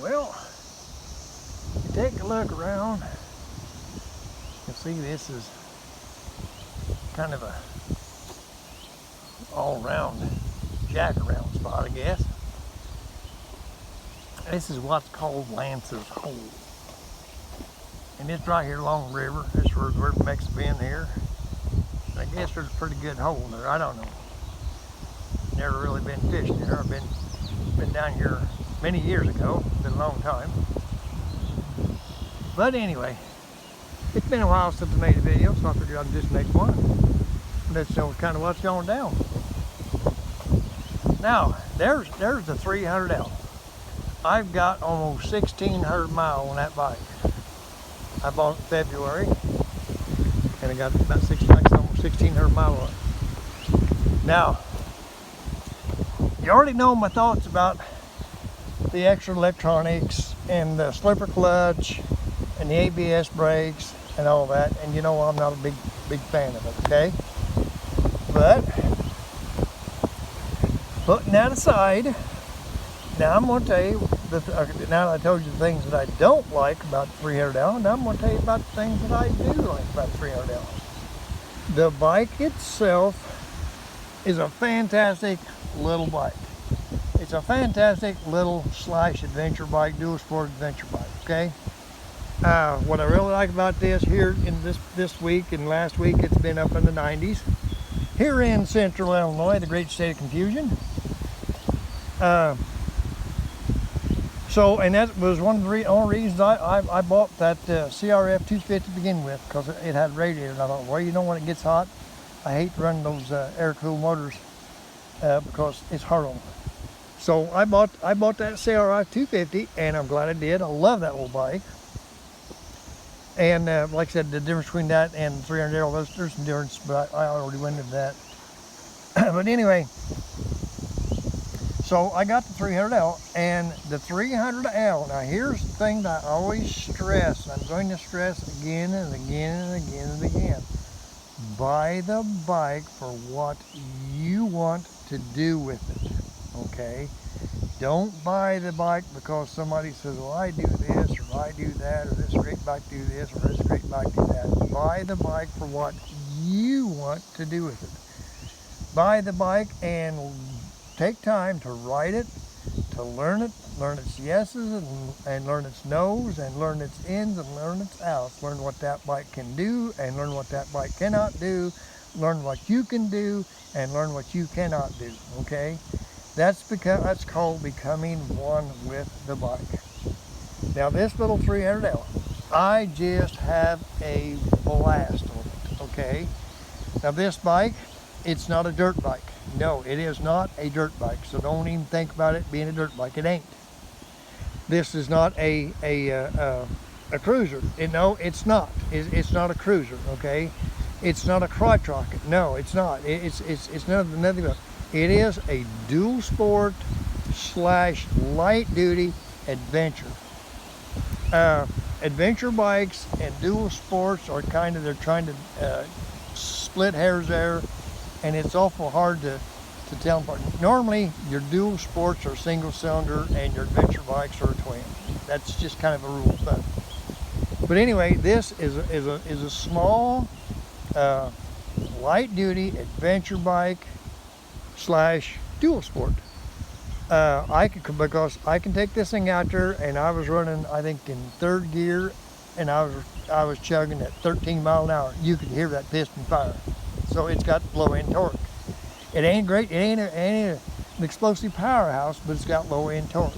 Well, you take a look around, you'll see this is kind of a all-round jack-around spot, I guess. This is what's called Lance's Hole. And it's right here along the river. This is where the river makes a bend here. I guess there's a pretty good hole there. I don't know. Never really been fishing there. I've been down here many years ago. Been a long time. But anyway, it's been a while since I made a video, so I figured I'd just make one. Let's show kind of what's going down. Now, there's the 300L. I've got almost 1,600 miles on that bike. I bought it in February, and I got about almost 1,600 miles on it. Now, you already know my thoughts about the extra electronics and the slipper clutch and the ABS brakes and all that, and you know I'm not a big fan of it, okay? But putting that aside, now I'm going to tell you, now that I told you the things that I don't like about the 300L, now I'm going to tell you about the things that I do like about the 300L. The bike itself is a fantastic little bike. It's a fantastic little slash adventure bike, dual sport adventure bike, okay? What I really like about this here in this week and last week, it's been up in the 90s. Here in central Illinois, the great state of confusion. And that was one of the only reasons I bought that CRF 250 to begin with, because it had a radiator. And I thought, well, you know, when it gets hot, I hate running those air-cooled motors because it's hard on them. So I bought that CRF 250, and I'm glad I did. I love that little bike. And like I said, the difference between that and the 300L, there's some difference, but I already went into that. But anyway, so I got the 300L, and the 300L, now here's the thing that I always stress, and I'm going to stress again and again and again and again. Buy the bike for what you want to do with it, okay? Don't buy the bike because somebody says, well, I do this, or I do that, or this great bike do this, or this great bike do that. Buy the bike for what you want to do with it. Buy the bike and take time to ride it, to learn its yeses and learn its nos, and learn its ins and learn its outs. Learn what that bike can do and learn what that bike cannot do. Learn what you can do and learn what you cannot do, okay? That's called becoming one with the bike. Now this little 300L, I just have a blast on it, okay? Now this bike, it's not a dirt bike. No, it is not a dirt bike, so don't even think about it being a dirt bike. It ain't. This is not a cruiser. No, it's not. It's not a cruiser, okay? It's not a crotch rocket. No, it's not. It's nothing but. It is a dual sport slash light duty adventure. Adventure bikes and dual sports are kind of, they're trying to split hairs there, and it's awful hard to tell them apart. Normally, your dual sports are single cylinder and your adventure bikes are twin. That's just kind of a rule of thumb. But anyway, this is a small, light duty adventure bike slash dual sport. Because I can take this thing out there, and I was running, I think, in third gear, and I was chugging at 13 miles an hour. You could hear that piston fire. So it's got low end torque. It ain't great. It ain't an explosive powerhouse, but it's got low end torque.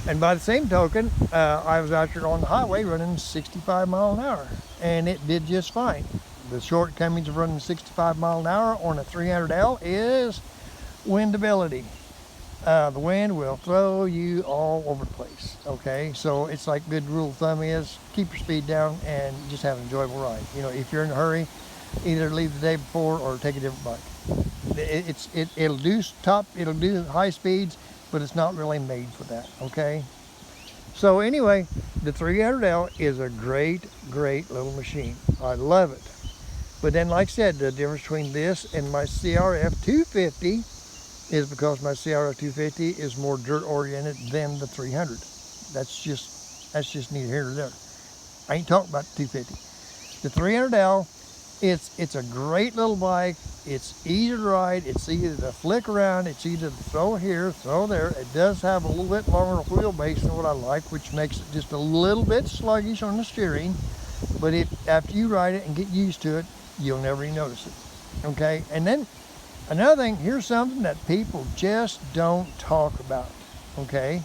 And by the same token, I was out there on the highway running 65 miles an hour, and it did just fine. The shortcomings of running 65 miles an hour on a 300L is windability. The wind will throw you all over the place, okay? So it's like, good rule of thumb is keep your speed down and just have an enjoyable ride. You know, if you're in a hurry, either leave the day before or take a different bike. It'll do high speeds, but it's not really made for that, okay? So anyway, the 300L is a great little machine. I love it. But then, like I said, the difference between this and my CRF 250 is because my CRF 250 is more dirt oriented than the 300. That's just neither here nor there. I ain't talking about the 250. The 300L, it's a great little bike. It's easy to ride. It's easy to flick around. It's easy to throw here, throw there. It does have a little bit longer wheelbase than what I like, which makes it just a little bit sluggish on the steering. But after you ride it and get used to it, you'll never even notice it. Okay? And then another thing, here's something that people just don't talk about. Okay?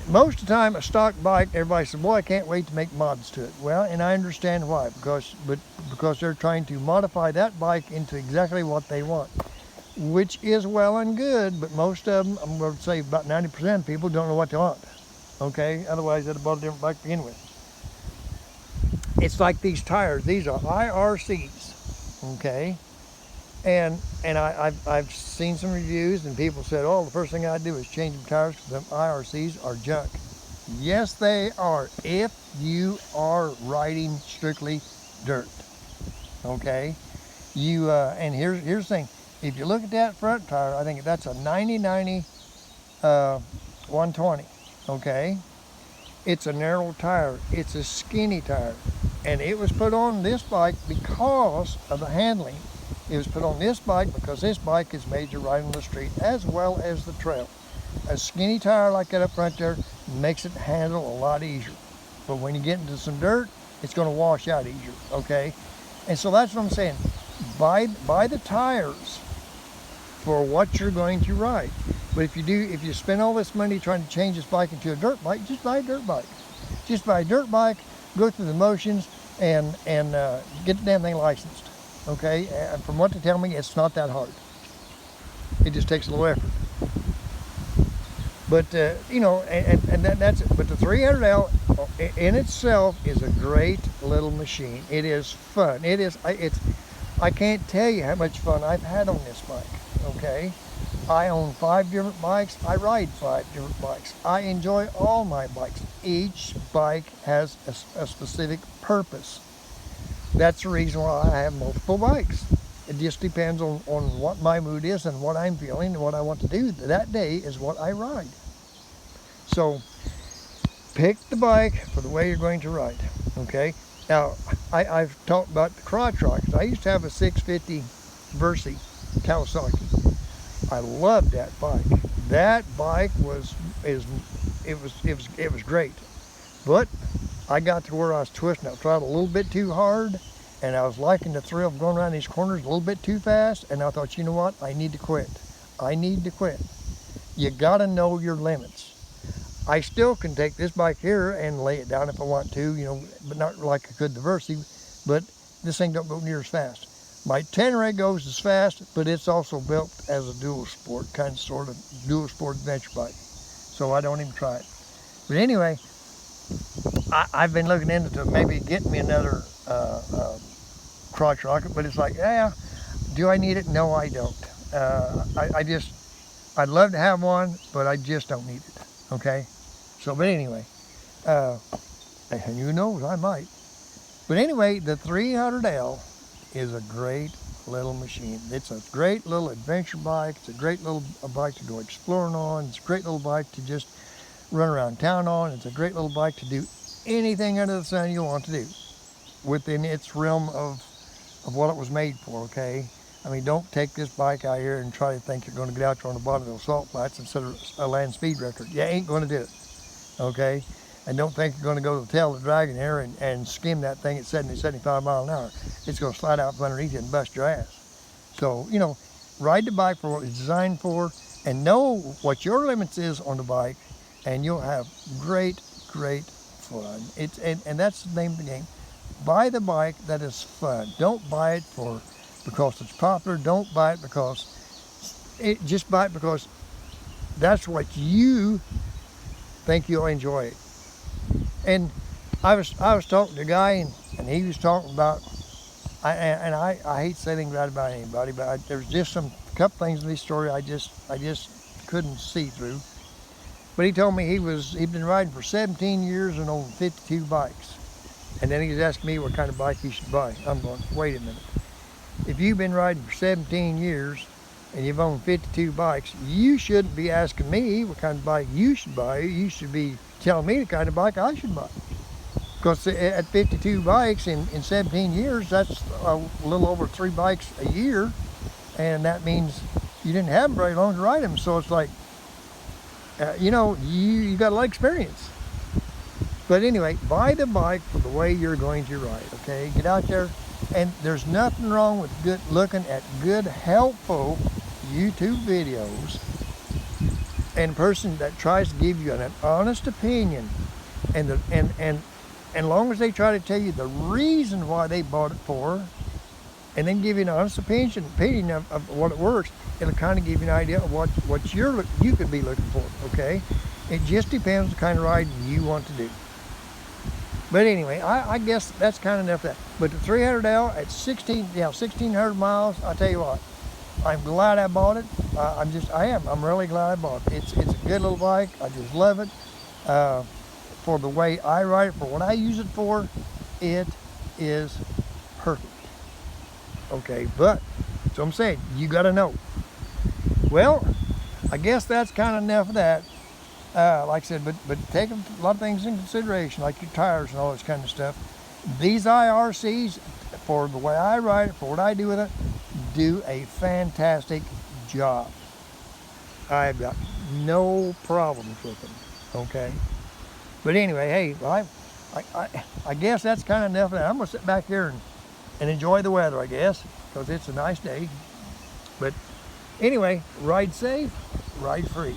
Most of the time, a stock bike, everybody says, boy, I can't wait to make mods to it. Well, and I understand why, because they're trying to modify that bike into exactly what they want, which is well and good, but most of them, I'm going to say about 90% of people don't know what they want. Okay? Otherwise, they'd have bought a different bike to begin with. It's like these tires. These are IRCs, okay? And I've seen some reviews and people said, oh, the first thing I do is change the tires because them IRCs are junk. Yes, they are, if you are riding strictly dirt, okay? And here's the thing. If you look at that front tire, I think that's a 90/90 120, okay? It's a narrow tire. It's a skinny tire. And it was put on this bike because of the handling. It was put on this bike because this bike is made to ride on the street as well as the trail. A skinny tire like that up front there makes it handle a lot easier. But when you get into some dirt, it's going to wash out easier, okay? And so that's what I'm saying. Buy the tires for what you're going to ride. But if you spend all this money trying to change this bike into a dirt bike, just buy a dirt bike. Just buy a dirt bike, go through the motions, and get the damn thing licensed. Okay? And from what they tell me, it's not that hard. It just takes a little effort. But that's it. But the 300L in itself is a great little machine. It is fun. I can't tell you how much fun I've had on this bike. Okay? I own 5 different bikes. I ride 5 different bikes. I enjoy all my bikes. Each bike has a specific purpose. That's the reason why I have multiple bikes. It just depends on what my mood is and what I'm feeling and what I want to do. That day is what I ride. So pick the bike for the way you're going to ride. Okay? Now, I've talked about the crotch rockets. I used to have a 650 Versi Kawasaki. I loved that bike. That bike was great. But I got to where I was twisting. I tried a little bit too hard, and I was liking the thrill of going around these corners a little bit too fast, and I thought, you know what? I need to quit. I need to quit. You got to know your limits. I still can take this bike here and lay it down if I want to, but not like I could the Versi, but this thing don't go near as fast. My Tenere goes as fast, but it's also built as a dual sport, sort of dual sport adventure bike. So I don't even try it. But anyway, I've been looking into maybe getting me another crotch rocket, but it's like, do I need it? No, I don't. I'd love to have one, but I just don't need it, okay? So, but anyway, and who knows, I might. But anyway, the 300L is a great little machine. It's a great little adventure bike. It's a great little bike to go exploring on. It's a great little bike to just run around town on. It's a great little bike to do anything under the sun you want to do within its realm of what it was made for, okay? I mean, don't take this bike out here and try to think you're going to get out there on the bottom of those salt flats and set a land speed record. You ain't going to do it, okay? And don't think you're going to go to the tail of the dragon here and skim that thing at 70, 75 miles an hour. It's going to slide out from underneath you and bust your ass. So, ride the bike for what it's designed for and know what your limits is on the bike, and you'll have great, great fun. And that's the name of the game. Buy the bike that is fun. Don't buy it because it's popular. Don't buy it just buy it because that's what you think you'll enjoy it. And I was talking to a guy, and he was talking about, I hate to say anything bad about anybody, but there's just a couple things in this story I just couldn't see through. But he told me he'd been riding for 17 years and owned 52 bikes. And then he was asking me what kind of bike he should buy. I'm going, wait a minute. If you've been riding for 17 years and you've owned 52 bikes, you shouldn't be asking me what kind of bike you should buy. You should be telling me the kind of bike I should buy. Because at 52 bikes in 17 years, that's a little over 3 bikes a year. And that means you didn't have them very long to ride them. So it's like, you know, you got a lot of experience. But anyway, buy the bike for the way you're going to ride, okay? Get out there, and there's nothing wrong with looking at good, helpful YouTube videos, and a person that tries to give you an honest opinion, and as long as they try to tell you the reason why they bought it for, and then give you an honest opinion of what it works, it'll kind of give you an idea of what you could be looking for, okay? It just depends the kind of ride you want to do. But anyway, I guess that's kind of enough of that. But the 300L at 1,600 miles, I tell you what, I'm glad I bought it. I'm really glad I bought it. It's a good little bike. I just love it. For the way I ride it, for what I use it for, it is perfect. Okay, but, so I'm saying, you got to know. Well, I guess that's kind of enough of that. Like I said, but take a lot of things in consideration, like your tires and all this kind of stuff. These IRCs, for the way I ride it, for what I do with it, do a fantastic job. I've got no problems with them, okay? But anyway, hey, well, I guess that's kind of enough of that. I'm going to sit back here and enjoy the weather, I guess, because it's a nice day. But anyway, ride safe, ride free.